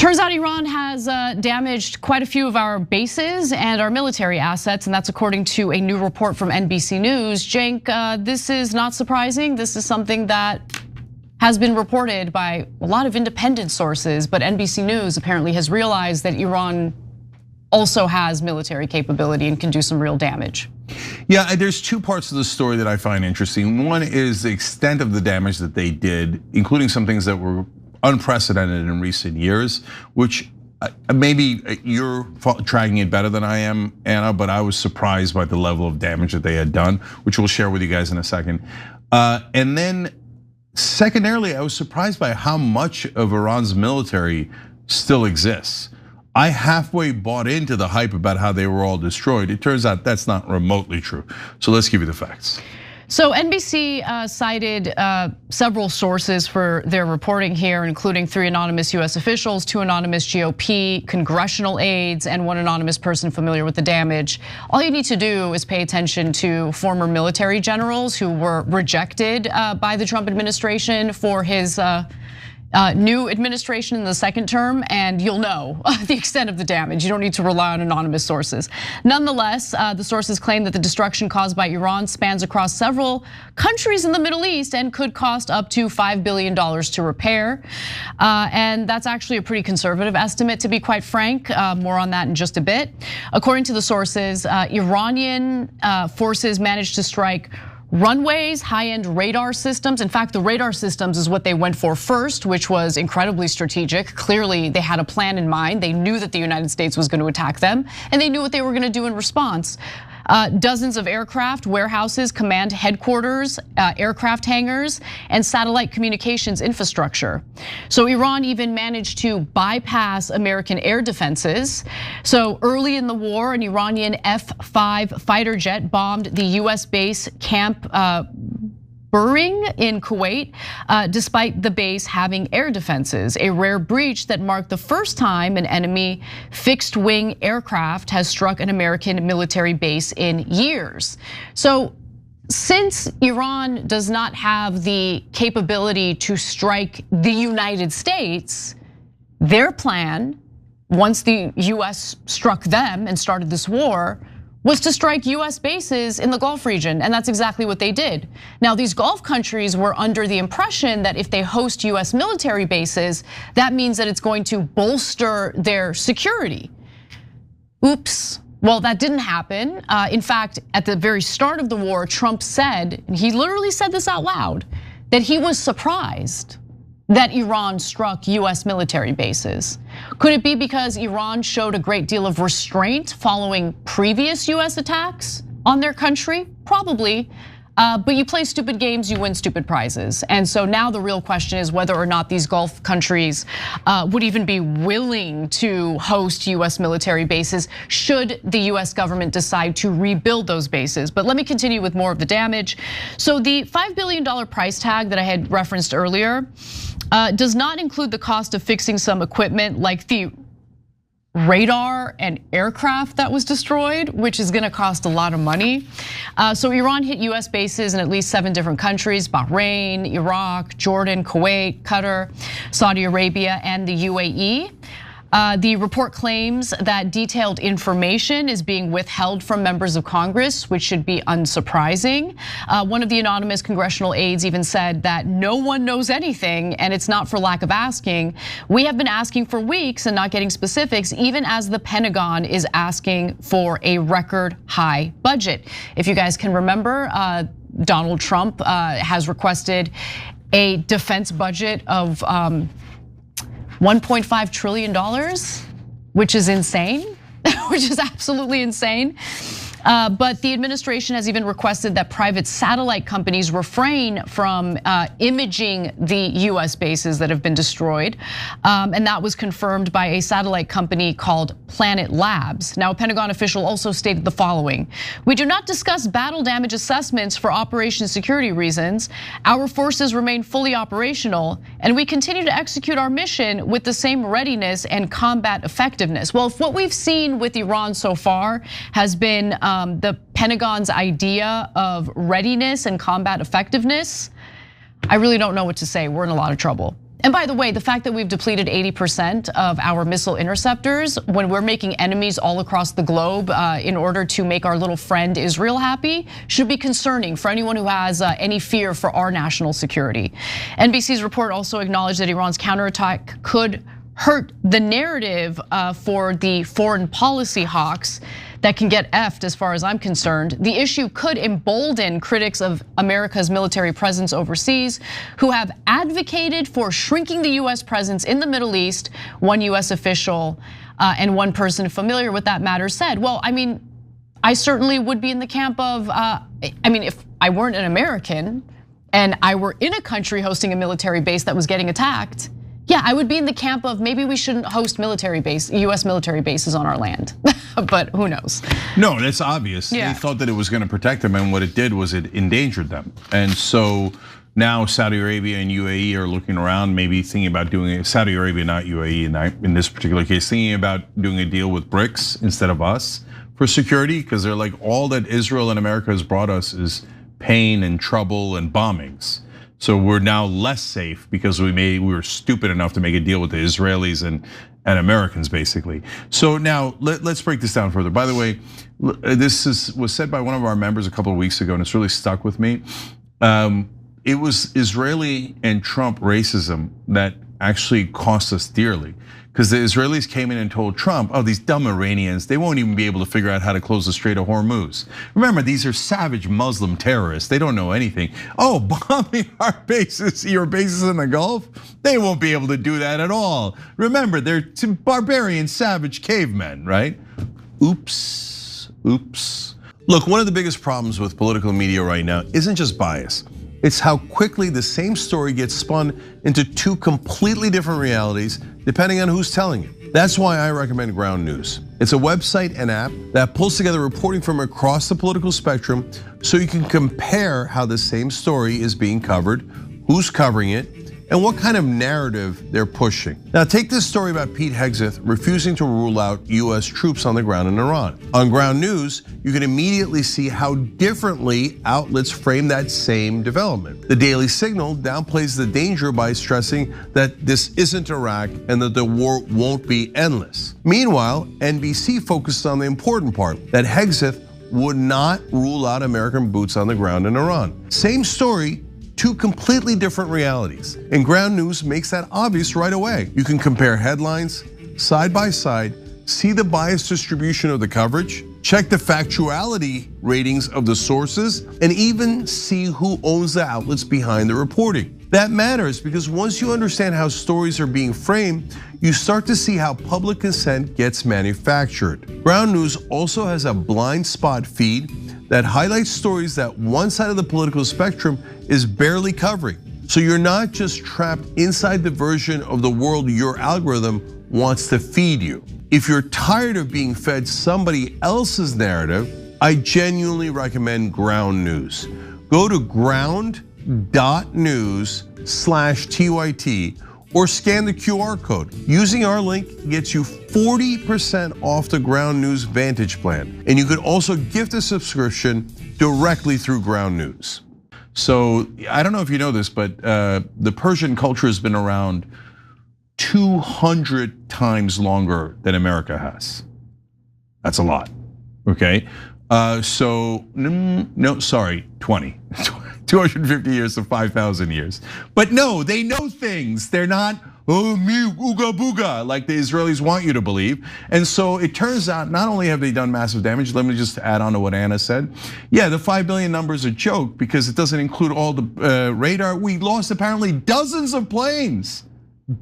Turns out Iran has damaged quite a few of our bases and our military assets, and that's according to a new report from NBC News. Cenk, this is not surprising. This is something that has been reported by a lot of independent sources, but NBC News apparently has realized that Iran also has military capability and can do some real damage. Yeah, there's two parts of the story that I find interesting. One is the extent of the damage that they did, including some things that were unprecedented in recent years, which maybe you're tracking it better than I am, Anna, but I was surprised by the level of damage that they had done, which we'll share with you guys in a second. And then secondarily, I was surprised by how much of Iran's military still exists. I halfway bought into the hype about how they were all destroyed. It turns out that's not remotely true. So let's give you the facts. So NBC cited several sources for their reporting here, including 3 anonymous US officials, 2 anonymous GOP congressional aides, and 1 anonymous person familiar with the damage. All you need to do is pay attention to former military generals who were rejected by the Trump administration for his new administration in the second term, and you'll know the extent of the damage. You don't need to rely on anonymous sources. Nonetheless, the sources claim that the destruction caused by Iran spans across several countries in the Middle East and could cost up to $5 billion to repair. And that's actually a pretty conservative estimate, to be quite frank. More on that in just a bit. According to the sources, Iranian forces managed to strike runways, high-end radar systems. In fact, the radar systems is what they went for first, which was incredibly strategic. Clearly, they had a plan in mind. They knew that the United States was going to attack them, and they knew what they were going to do in response. Dozens of aircraft, warehouses, command headquarters, aircraft hangars, and satellite communications infrastructure. So Iran even managed to bypass American air defenses. So early in the war, an Iranian F-5 fighter jet bombed the US base Camp Buring in Kuwait, despite the base having air defenses, a rare breach that marked the first time an enemy fixed wing aircraft has struck an American military base in years. So since Iran does not have the capability to strike the United States, their plan, once the US struck them and started this war, was to strike US bases in the Gulf region, and that's exactly what they did. Now, these Gulf countries were under the impression that if they host US military bases, that means that it's going to bolster their security. Oops, well, that didn't happen. In fact, at the very start of the war, Trump said, and he literally said this out loud, that he was surprised that Iran struck US military bases. Could it be because Iran showed a great deal of restraint following previous US attacks on their country? Probably, but you play stupid games, you win stupid prizes. And so now the real question is whether or not these Gulf countries would even be willing to host US military bases should the US government decide to rebuild those bases. But let me continue with more of the damage. So the $5 billion price tag that I had referenced earlier does not include the cost of fixing some equipment like the radar and aircraft that was destroyed, which is gonna cost a lot of money. So Iran hit US bases in at least 7 different countries: Bahrain, Iraq, Jordan, Kuwait, Qatar, Saudi Arabia, and the UAE. The report claims that detailed information is being withheld from members of Congress, which should be unsurprising. One of the anonymous congressional aides even said that no one knows anything, and it's not for lack of asking. We have been asking for weeks and not getting specifics, even as the Pentagon is asking for a record high budget. If you guys can remember, Donald Trump has requested a defense budget of $1.5 trillion, which is insane, which is absolutely insane. But the administration has even requested that private satellite companies refrain from imaging the US bases that have been destroyed. And that was confirmed by a satellite company called Planet Labs. Now, a Pentagon official also stated the following: "We do not discuss battle damage assessments for operation security reasons. Our forces remain fully operational, and we continue to execute our mission with the same readiness and combat effectiveness." Well, if what we've seen with Iran so far has been the Pentagon's idea of readiness and combat effectiveness, I really don't know what to say. We're in a lot of trouble. And by the way, the fact that we've depleted 80% of our missile interceptors when we're making enemies all across the globe in order to make our little friend Israel happy should be concerning for anyone who has any fear for our national security. NBC's report also acknowledged that Iran's counterattack could hurt the narrative for the foreign policy hawks that can get effed as far as I'm concerned. The issue could embolden critics of America's military presence overseas who have advocated for shrinking the US presence in the Middle East, one US official and one person familiar with that matter said. Well, I mean, I certainly would be in the camp of, if I weren't an American and I were in a country hosting a military base that was getting attacked, yeah, I would be in the camp of maybe we shouldn't host US military bases on our land, but who knows? No, that's obvious. Yeah. They thought that it was going to protect them, and what it did was it endangered them. And so now Saudi Arabia and UAE are looking around, maybe thinking about doing it. Saudi Arabia, not UAE, in this particular case, thinking about doing a deal with BRICS instead of us for security, because they're like, all that Israel and America has brought us is pain and trouble and bombings. So we're now less safe because we were stupid enough to make a deal with the Israelis and Americans, basically. So now let's break this down further. By the way, this was said by one of our members a couple of weeks ago, and it's really stuck with me. It was Israeli and Trump racism that actually cost us dearly. Because the Israelis came in and told Trump, oh, these dumb Iranians, they won't even be able to figure out how to close the Strait of Hormuz. Remember, these are savage Muslim terrorists. They don't know anything. Oh, bombing our bases, your bases in the Gulf? They won't be able to do that at all. Remember, they're barbarian, savage cavemen, right? Oops, oops. Look, one of the biggest problems with political media right now isn't just bias. It's how quickly the same story gets spun into two completely different realities, depending on who's telling it. That's why I recommend Ground News. It's a website and app that pulls together reporting from across the political spectrum so you can compare how the same story is being covered, who's covering it, and what kind of narrative they're pushing. Now take this story about Pete Hegseth refusing to rule out US troops on the ground in Iran. On Ground News, you can immediately see how differently outlets frame that same development. The Daily Signal downplays the danger by stressing that this isn't Iraq and that the war won't be endless. Meanwhile, NBC focuses on the important part, that Hegseth would not rule out American boots on the ground in Iran. Same story, two completely different realities. And Ground News makes that obvious right away. You can compare headlines side by side, see the bias distribution of the coverage, check the factuality ratings of the sources, and even see who owns the outlets behind the reporting. That matters because once you understand how stories are being framed, you start to see how public consent gets manufactured. Ground News also has a blind spot feed that highlights stories that one side of the political spectrum is barely covering. So you're not just trapped inside the version of the world your algorithm wants to feed you. If you're tired of being fed somebody else's narrative, I genuinely recommend Ground News. Go to ground.news/TYT or scan the QR code. Using our link gets you 40% off the Ground News Vantage plan. And you could also gift a subscription directly through Ground News. So I don't know if you know this, but the Persian culture has been around 200 times longer than America has. That's a lot, okay? So, no, sorry, 20. 250 years to 5,000 years. But no, they know things. They're not, oh, me, ooga booga, like the Israelis want you to believe. And so it turns out, not only have they done massive damage, let me just add on to what Anna said. Yeah, the 5 billion number is a joke because it doesn't include all the radar. We lost apparently dozens of planes.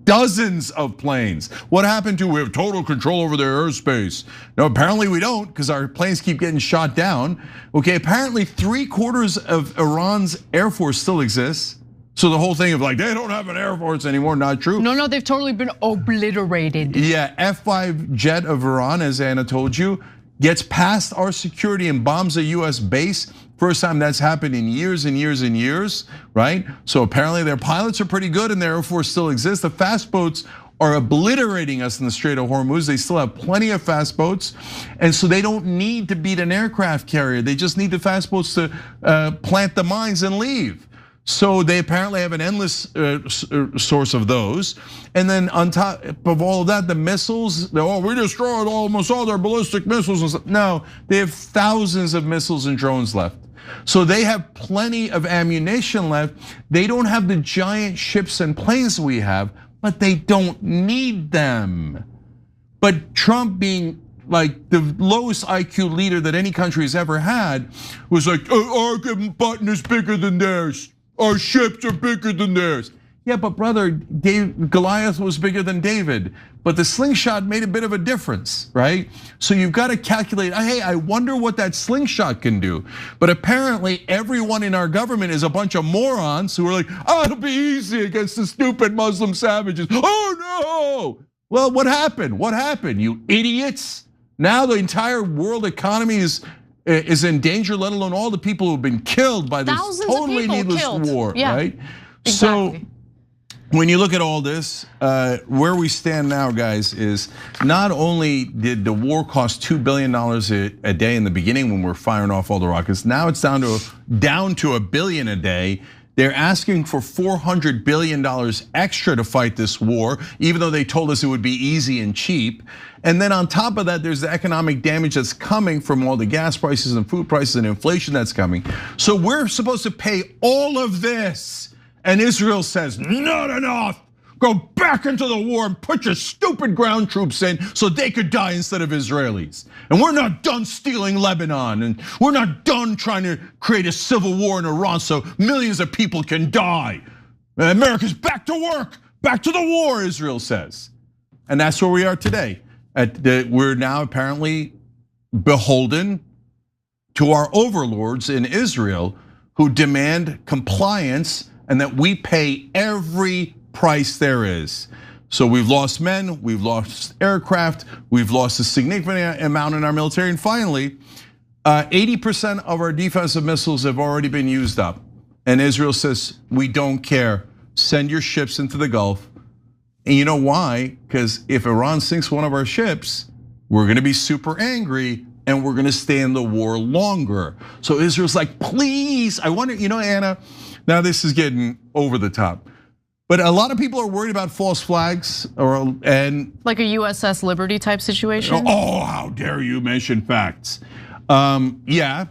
Dozens of planes. What happened to we have total control over their airspace? No, apparently we don't because our planes keep getting shot down. Okay, apparently 3/4 of Iran's air force still exists. So the whole thing of like, they don't have an air force anymore, not true. No, they've totally been obliterated. Yeah, F-5 jet of Iran, as Anna told you, gets past our security and bombs a US base. First time that's happened in years and years and years, right? So apparently their pilots are pretty good and their Air Force still exists. The fast boats are obliterating us in the Strait of Hormuz. They still have plenty of fast boats. And so they don't need to beat an aircraft carrier. They just need the fast boats to plant the mines and leave. So they apparently have an endless source of those. And then on top of all of that, the missiles, we destroyed almost all their ballistic missiles and stuff. No, they have thousands of missiles and drones left. So they have plenty of ammunition left. They don't have the giant ships and planes we have, but they don't need them. But Trump, being like the lowest IQ leader that any country has ever had, was like, our button is bigger than theirs. Our ships are bigger than theirs. Yeah, but brother, Goliath was bigger than David, but the slingshot made a bit of a difference, right? So you've got to calculate, hey, I wonder what that slingshot can do. But apparently everyone in our government is a bunch of morons who are like, it'll be easy against the stupid Muslim savages. Oh no! Well, what happened? What happened, you idiots? Now the entire world economy is in danger, let alone all the people who have been killed by this totally needless war, right? Exactly. So when you look at all this, where we stand now, guys, is not only did the war cost $2 billion a day in the beginning when we're firing off all the rockets, now it's down to $1 billion a day. They're asking for $400 billion extra to fight this war, even though they told us it would be easy and cheap. And then on top of that, there's the economic damage that's coming from all the gas prices and food prices and inflation that's coming. So we're supposed to pay all of this. And Israel says, not enough. Go back into the war and put your stupid ground troops in so they could die instead of Israelis. And we're not done stealing Lebanon, and we're not done trying to create a civil war in Iran so millions of people can die. America's back to work, back to the war, Israel says. And that's where we are today. We're now apparently beholden to our overlords in Israel who demand compliance and that we pay every price there is. So we've lost men, we've lost aircraft, we've lost a significant amount in our military, and finally, 80% of our defensive missiles have already been used up. And Israel says, we don't care, send your ships into the Gulf. And you know why? Because if Iran sinks one of our ships, we're gonna be super angry and we're gonna stay in the war longer. So Israel's like, please, I wonder, Anna, now this is getting over the top. But a lot of people are worried about false flags and like a USS Liberty type situation. Oh, how dare you mention facts? Yeah,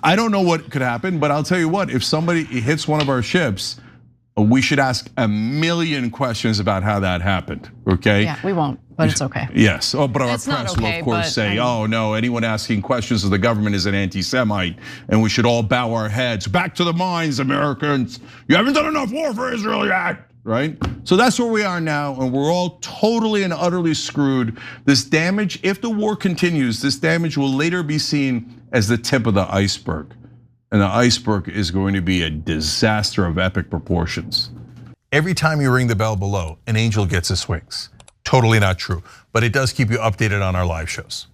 I don't know what could happen, but I'll tell you what, if somebody hits one of our ships, we should ask a million questions about how that happened, okay? Yeah, we won't, but it's okay. Yes, but our press will of course say, oh no, anyone asking questions of the government is an anti-Semite and we should all bow our heads. Back to the mines, Americans. You haven't done enough war for Israel yet. Right? So that's where we are now, and we're all totally and utterly screwed. This damage, if the war continues, this damage will later be seen as the tip of the iceberg. And the iceberg is going to be a disaster of epic proportions. Every time you ring the bell below, an angel gets his wings. Totally not true, but it does keep you updated on our live shows.